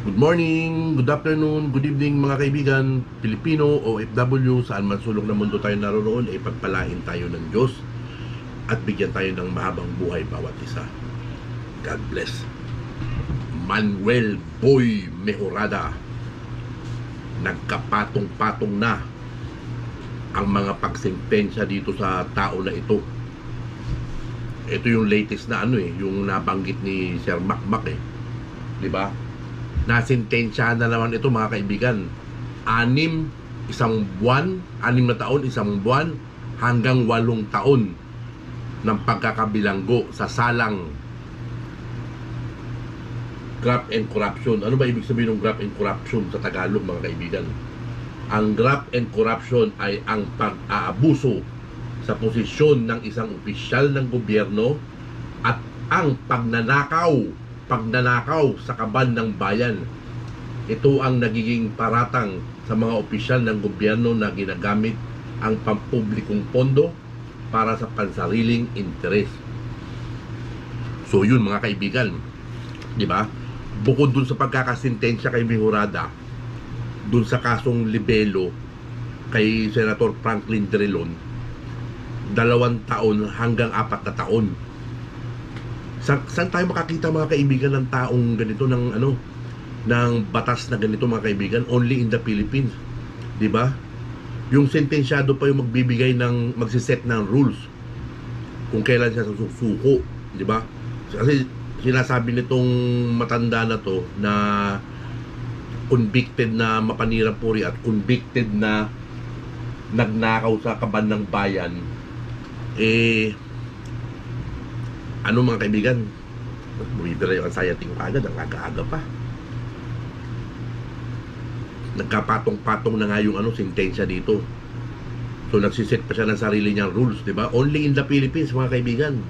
Good morning, good afternoon, good evening mga kaibigan, Pilipino o OFW, saan man sulok ng mundo tayo naroon, ay pagpalain tayo ng Diyos at bigyan tayo ng mahabang buhay bawat isa. God bless. Manuel Boy Mejorada, nagkapatong-patong na ang mga pagsentensya dito sa tao na ito. Ito yung latest na yung nabanggit ni Sir Makmak di ba? Nasintensyahan na naman ito mga kaibigan. 6 na taon, 1 buwan hanggang 8 taon ng pagkakabilanggo sa salang graft and corruption. Ano ba ibig sabihin ng graft and corruption sa Tagalog mga kaibigan? Ang graft and corruption ay ang pag-aabuso sa posisyon ng isang opisyal ng gobyerno at ang pagnanakaw sa kaban ng bayan. Ito ang nagiging paratang sa mga opisyal ng gobyerno na ginagamit ang pampublikong pondo para sa pansariling interes. So yun mga kaibigan, di ba? Bukod dun sa pagkakasintensya kay Mejorada, dun sa kasong libelo kay Senator Franklin Drilon, 2 taon hanggang 4 na taon. Saan tayo makakita mga kaibigan ng taong ganito ng batas na ganito mga kaibigan? Only in the Philippines, di ba? Yung sentensyado pa yung magsiset ng rules kung kailan siya susuko, di ba? Kasi sinasabi nitong matanda na to na convicted na mapanirapuri at convicted na nagnakaw sa kaban ng bayan, mga kaibigan, bumibira yung anxiety ko agad, ang aga-aga pa. Nagkapatong-patong na nga yung sentensya dito. So nagsiset pa siya ng sarili niyang rules, di ba? Only in the Philippines mga kaibigan.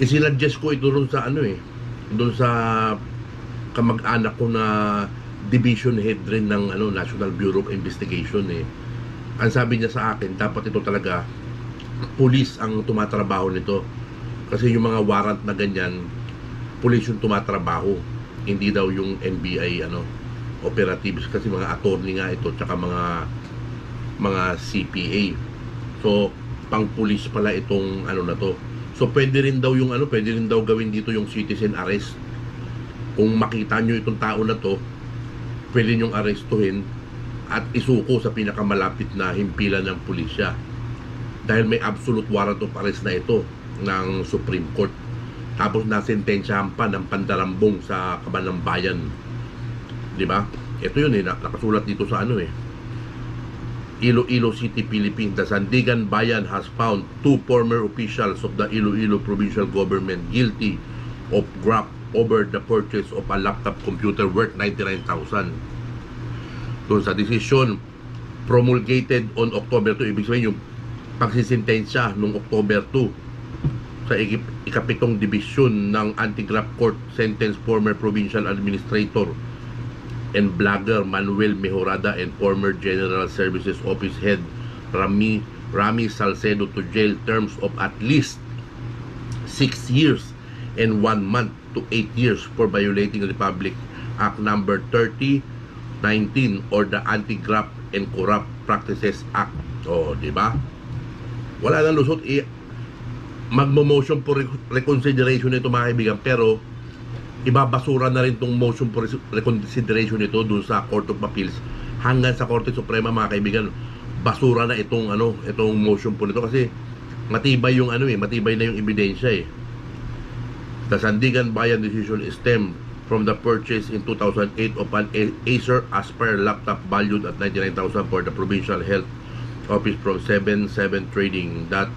Isinuggest ko ito doon sa doon sa kamag-anak ko na division head rin ng National Bureau of Investigation Ang sabi niya sa akin, dapat ito talaga police ang tumatrabaho nito. Kasi yung mga warrant na ganyan, police yung tumatrabaho, hindi daw yung NBI operatives, kasi mga attorney nga ito tsaka mga CPA. So pang police pala itong na to. So pwede rin daw gawin dito yung citizen arrest. Kung makita nyo itong tao na to, pwede nyong arestuhin at isuko sa pinakamalapit na himpilan ng pulisya, dahil may absolute warrant of arrest na ito ng Supreme Court. Tapos nasentensyahan pa ng pandarambong sa kaban ng bayan, di ba? Ito yun nakasulat dito sa Iloilo City, Philippines. The Sandigan Bayan has found 2 former officials of the Iloilo Provincial Government guilty of graft over the purchase of a laptop computer worth 99,000. Doon sa desisyon promulgated on October 2, ibig sabihin yung pagsisintensya noong October 2 sa ikapitong division ng Anti-Graft Court, sentence former provincial administrator and blogger Manuel Mejorada and former General Services Office Head Rami Salcedo to jail terms of at least 6 years and 1 month to 8 years for violating the Republic Act number 3019 or the Anti-Graft and Corrupt Practices Act. Di ba? Wala nang lusot. Magmo-motion for reconsideration ito mga kaibigan, pero ibabasura na rin tong motion for reconsideration ito dun sa Court of Appeals hanggang sa Korte Suprema mga kaibigan. Basura na itong motion po nito, kasi matibay yung matibay na yung ebidensya The Sandigan Bayan decision stemmed from the purchase in 2008 of an Acer Aspire laptop valued at 99,000 for the Provincial Health Office from 77 Trading that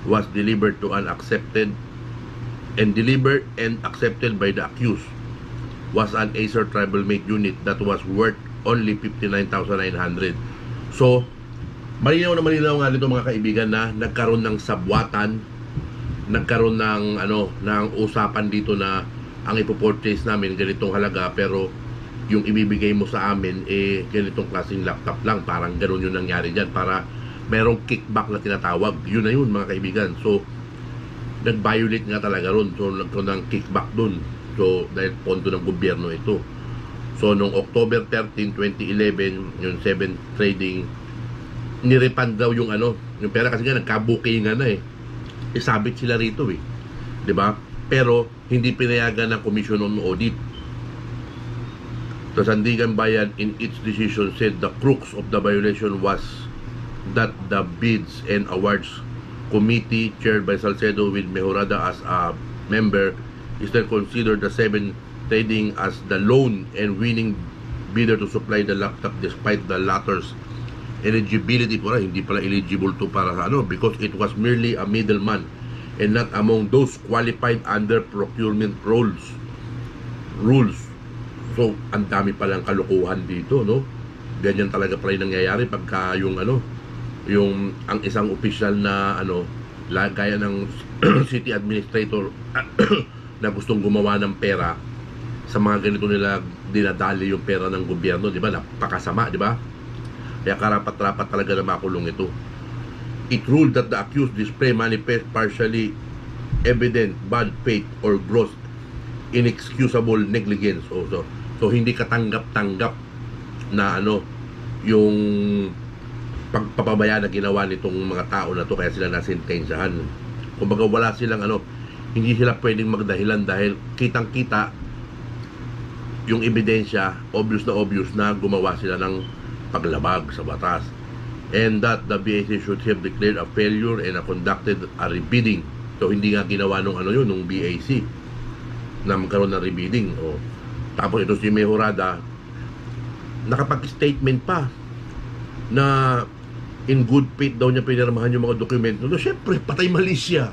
was delivered and accepted by the accused. Was an Acer Tribal-mate unit that was worth only 59,900. So malinaw nga nito mga kaibigan na nagkaroon ng sabwatan, nagkaroon ng ng usapan dito na ang ipopurchase namin ganitong halaga, pero yung ibibigay mo sa amin ganitong klaseng laptop lang. Parang ganoon yung nangyari dyan, para merong kickback na tinatawag. Yun na yun mga kaibigan. So nag-violate nga talaga ron. So nagkaroon ng kickback dun. So, dahil pondo ng gobyerno ito. So, noong October 13, 2011, yung 7 trading, nirepand daw yung yung pera kasi nga nagkabukingan na eh. Isabit sila rito eh. 'Di ba? Pero hindi pinayagan ng Commission on Audit. The Sandigan Bayan in its decision said the crux of the violation was that the Bids and Awards Committee chaired by Salcedo with Mejorada as a member is then considered the 7 trading as the lone and winning bidder to supply the laptop despite the latter's eligibility hindi pala eligible to para sa because it was merely a middleman and not among those qualified under procurement rules. So, ang dami palang kalukuhan dito, no? Ganyan talaga pala yung nangyayari pagka yung yung ang isang opisyal na gaya ng city administrator na gustong gumawa ng pera, sa mga ganito nila dinadali yung pera ng gobyerno, di ba? Napakasama, di ba? Kaya karapat-rapat talaga na makulong ito. It ruled that the accused display manifest partially evident bad faith or gross inexcusable negligence also. So hindi katanggap-tanggap na yung pagpapabaya na ginawa nitong mga tao na to, kaya sila nasentensyahan. Kumbaga wala silang hindi sila pwedeng magdahilan dahil kitang-kita yung ebidensya, obvious na gumawa sila ng paglabag sa batas. And that the BAC should have declared a failure and conducted a rebidding. So hindi nga ginawa nung nung BAC na magkaroon ng rebidding. Tapos ito si Mejorada nakapag-statement pa na in good faith daw niya pinirmahan yung mga dokumento. No, syempre, patay mali siya.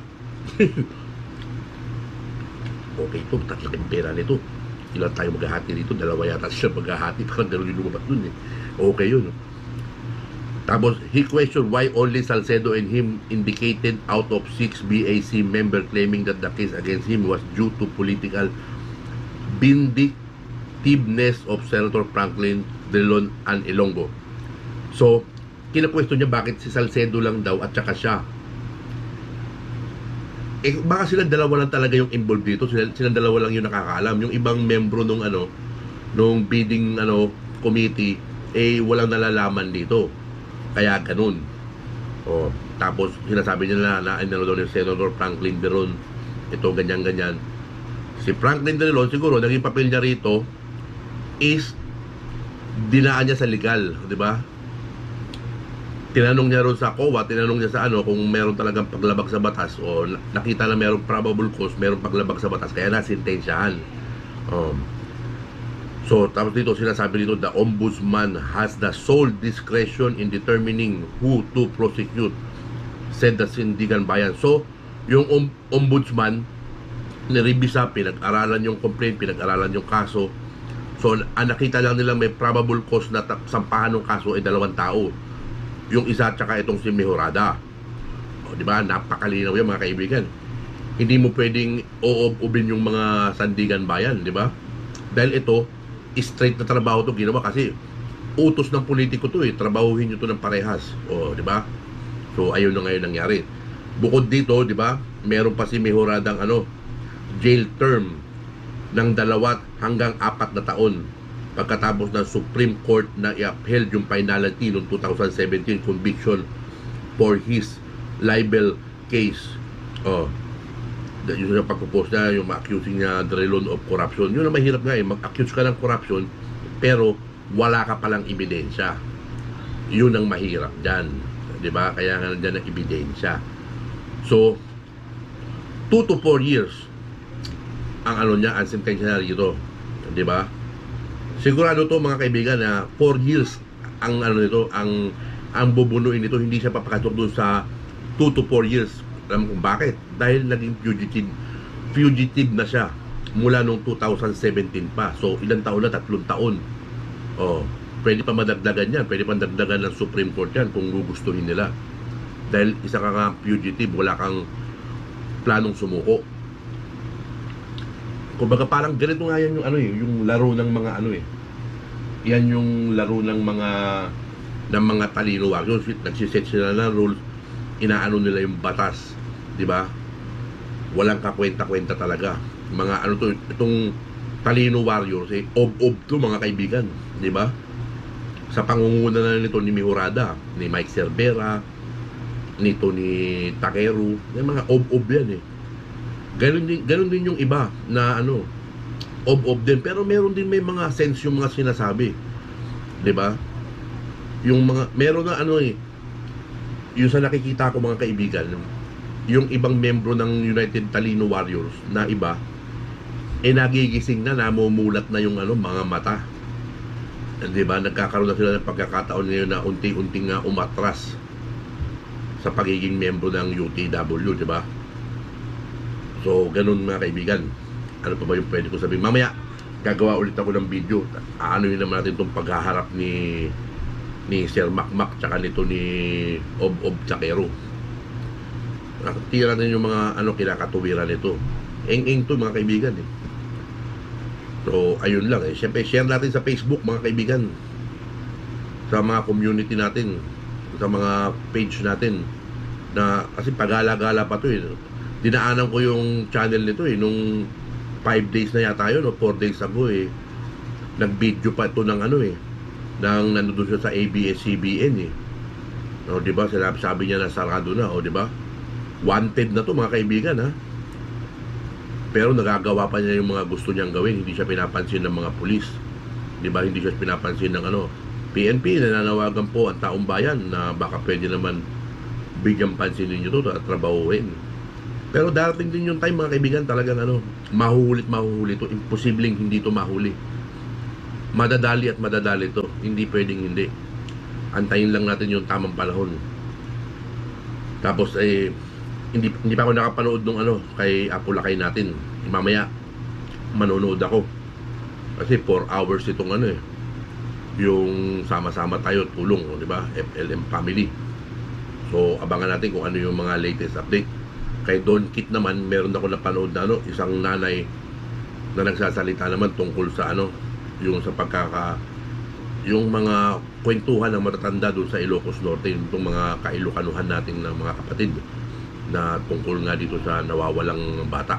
Okay, ito, tatlaking pera nito. Ilan tayo maghahati dito? Dalawa yata siya maghahati. Parang gano'n yung lumabas dun eh. Okay yun. Tapos, he questioned why only Salcedo and him indicated out of 6 BAC member claiming that the case against him was due to political vindictiveness of Senator Franklin Drilon and Ilonggo. So, kina-question niya bakit si Salcedo lang daw at saka siya. Baka silang dalawa lang talaga yung involved dito. Silang dalawa lang yung nakakaalam. Yung ibang membro nung nung bidding committee walang nalalaman dito. Kaya ganun. Tapos sinasabi nila na daw ni Senator Franklin Drilon ito ganyan. Si Franklin Drilon siguro naging papel niya rito is dinaan niya sa legal, di ba? Tinanong niya ron sa COA, tinanong niya sa kung meron talagang paglabag sa batas o nakita na meron probable cause, meron paglabag sa batas, kaya nasintensyahan. So, tapos dito sinasabi dito, the ombudsman has the sole discretion in determining who to prosecute, said the Sandigan Bayan. So, yung ombudsman niribisa, pinag-aralan yung complaint, pinag-aralan yung kaso. So, nakita lang nila may probable cause na sampahan ng kaso ay 2 tao. Yung isa at saka itong si Mejorada. Di ba? Napakalinaw yan mga kaibigan. Hindi mo pwedeng oob-ubin yung mga Sandigan Bayan, di ba? Dahil ito, straight na trabaho to ginawa kasi utos ng politiko to trabahuhin nyo to ng parehas. Di ba? So, ayun na ngayon nangyari. Bukod dito, di ba? Meron pa si Mejoradang jail term ng 2 hanggang 4 na taon pagkatapos ng Supreme Court na i-upheld yung finality noong 2017 conviction for his libel case. Yung pagpupos na yung ma-accusing niya Drilon of corruption. Yun ang mahirap nga mag-accuse ka ng corruption pero wala ka palang ebidensya. Yun ang mahirap dyan, di ba? Kaya nga nandyan ang ebidensya. So 2 to 4 years ang niya, ang sentensya dito, di ba? Sigurado to mga kaibigan na 4 years ang nito, ang bubunuin nito, hindi siya papakatok doon sa 2 to 4 years. Alam kung bakit? Dahil naging fugitive na siya mula nung 2017 pa. So ilang taon na? 3 taon. Pwede pa madagdagan yan, pwede pa dagdagan ng Supreme Court yan kung gugustuhin nila. Dahil isa ka nga fugitive, wala kang planong sumuko. Kumbaga parang ganito nga yan yung yung laro ng mga yan yung laro ng mga talino. Yung nagsiset sila ng rules, inaano nila yung batas, di ba? Walang kakwenta-kwenta talaga. Mga ano to, itong Talino Warriors, ob-ob to mga kaibigan, di ba? Sa pangunguna na nito ni Mihurada, ni Mike Cervera, nito ni Takeru, yung mga ob-ob yan Ganun din yung iba na ano, ob-ob din, pero meron din may mga sense yung mga sinasabi, di ba? Yung mga meron na ano yung sa nakikita ko mga kaibigan, yung ibang membro ng United Talino Warriors na iba nagigising na, namumulat na yung ano mga mata, di ba? Nagkakaroon na sila ng pagkakataon ngayon na unti-unting umatras sa pagiging membro ng UTW, di ba? So, ganun mga kaibigan. Ano pa ba yung pwede ko sabihin? Mamaya, gagawa ulit ako ng video. Ano yun naman natin itong paghaharap ni Sir Makmak tsaka nito ni Ob Chakero. Tira natin yung mga ano kinakatuwiran nito. Eng-eng to mga kaibigan So, ayun lang Siyempre, share natin sa Facebook mga kaibigan. Sa mga community natin, sa mga page natin. Na, kasi pagala-gala pa to Dinaanan ko yung channel nito nung 5 days na yata yun o 4 days ago Nag-video pa ito ng ano nang nandun siya sa ABS-CBN o diba, sabi niya na sarado na, o diba, wanted na to mga kaibigan pero nagagawa pa niya yung mga gusto niyang gawin. Hindi siya pinapansin ng mga pulis, diba, hindi siya pinapansin ng ano PNP. Nananawagan po ang taong bayan na baka pwede naman bigyan pansin ninyo to at trabahuin. Pero darating din yung time mga kaibigan, talagang ano, mahuhuli to. Imposibleng hindi to mahuli. Madadali at madadali to. Hindi pwedeng hindi. Antayin lang natin yung tamang panahon. Tapos hindi pa ako nakapanood nung ano kay Apulakay natin. Mamaya manonood ako. Kasi 4 hours itong ano yung sama-sama tayo tulong, di ba? FLM family. So abangan natin kung ano yung mga latest update. Kay Don Kit naman, meron ako napanood na ano, isang nanay na nagsasalita naman tungkol sa ano, yung sa yung mga kwentuhan ng matatanda doon sa Ilocos Norte, itong mga kailukanuhan natin ng mga kapatid na tungkol nga dito sa nawawalang bata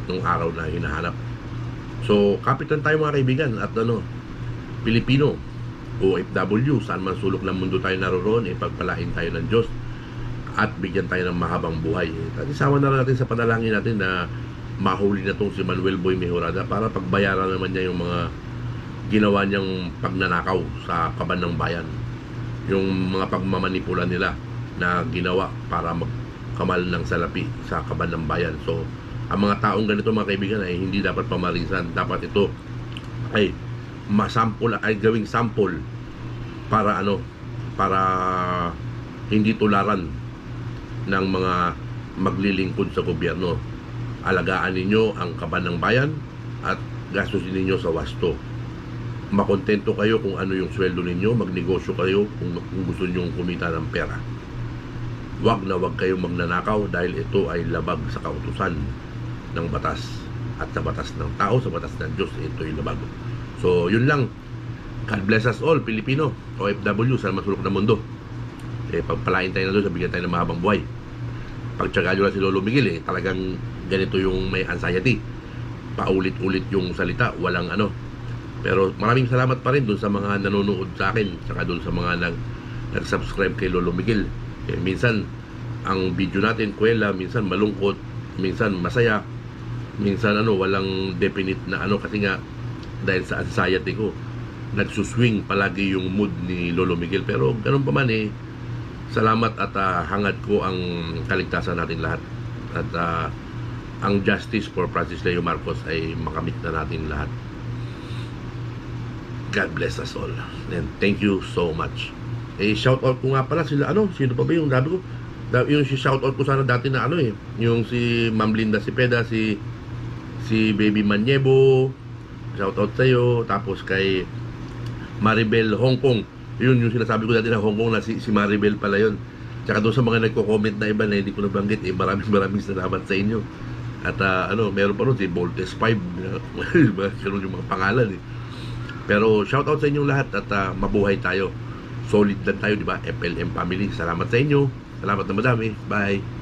nung araw na hinahanap. So, kapitan tayo mga kaibigan at ano, Pilipino, OFW, saan man sulok ng mundo tayo naroon, pagpalain tayo ng Diyos at bigyan tayo ng mahabang buhay. At isama na natin sa panalangin natin na mahuli na tong si Manuel Boy Mejorada para pagbayaran naman niya yung mga ginawa niyang pagnanakaw sa kaban ng bayan, yung mga pagmamanipula nila na ginawa para magkamal ng salapi sa kaban ng bayan. So, ang mga taong ganito mga kaibigan ay hindi dapat pamarisan. Dapat ito ay masample, ay gawing sample para ano, para hindi tularan ng mga maglilingkod sa gobyerno. Alagaan ninyo ang kaban ng bayan at gastusin ninyo sa wasto. Makontento kayo kung ano yung sweldo ninyo, magnegosyo kayo kung gusto niyo kumita ng pera. Wag na wag kayong magnanakaw dahil ito ay labag sa kautusan ng batas at sa batas ng tao, sa batas ng Diyos, ito ay labag. So, yun lang. God bless us all, Pilipino, OFW, sa masulok na mundo. Pagpalain tayo na doon, bigyan tayo ng mahabang buhay. Pagtsaga nyo lang si Lolo Miguel, talagang ganito yung may anxiety. Paulit-ulit yung salita, walang ano. Pero maraming salamat pa rin doon sa mga nanonood sa akin, saka doon sa mga nag-subscribe kay Lolo Miguel. Minsan, ang video natin, kwela, minsan malungkot, minsan masaya, minsan ano, walang definite na ano, kasi nga, dahil sa anxiety ko, nagsuswing palagi yung mood ni Lolo Miguel. Pero ganun pa man salamat at hangad ko ang kaligtasan natin lahat. At ang justice for Francis Leo Marcos ay makamit na natin lahat. God bless us all. And thank you so much. Shout out ko nga pala sila, ano, sino pa ba yung sabi ko? Yung shout out ko sana dati na ano yung si Ma'am Linda Cepeda, si Baby Manyebo, shout out sa'yo. Tapos kay Maribel Hong Kong, yun yung sinasabi ko dati na Hong Kong na si Maribel pala yun. Tsaka doon sa mga nagko-comment na iba na hindi ko nabanggit, maraming salamat sa inyo. At ano, meron pa rin si Voltes 5, ganun yung mga pangalan Pero shout out sa inyong lahat at mabuhay tayo. Solid lang tayo, di ba? FLM family. Salamat sa inyo. Salamat na madami. Bye.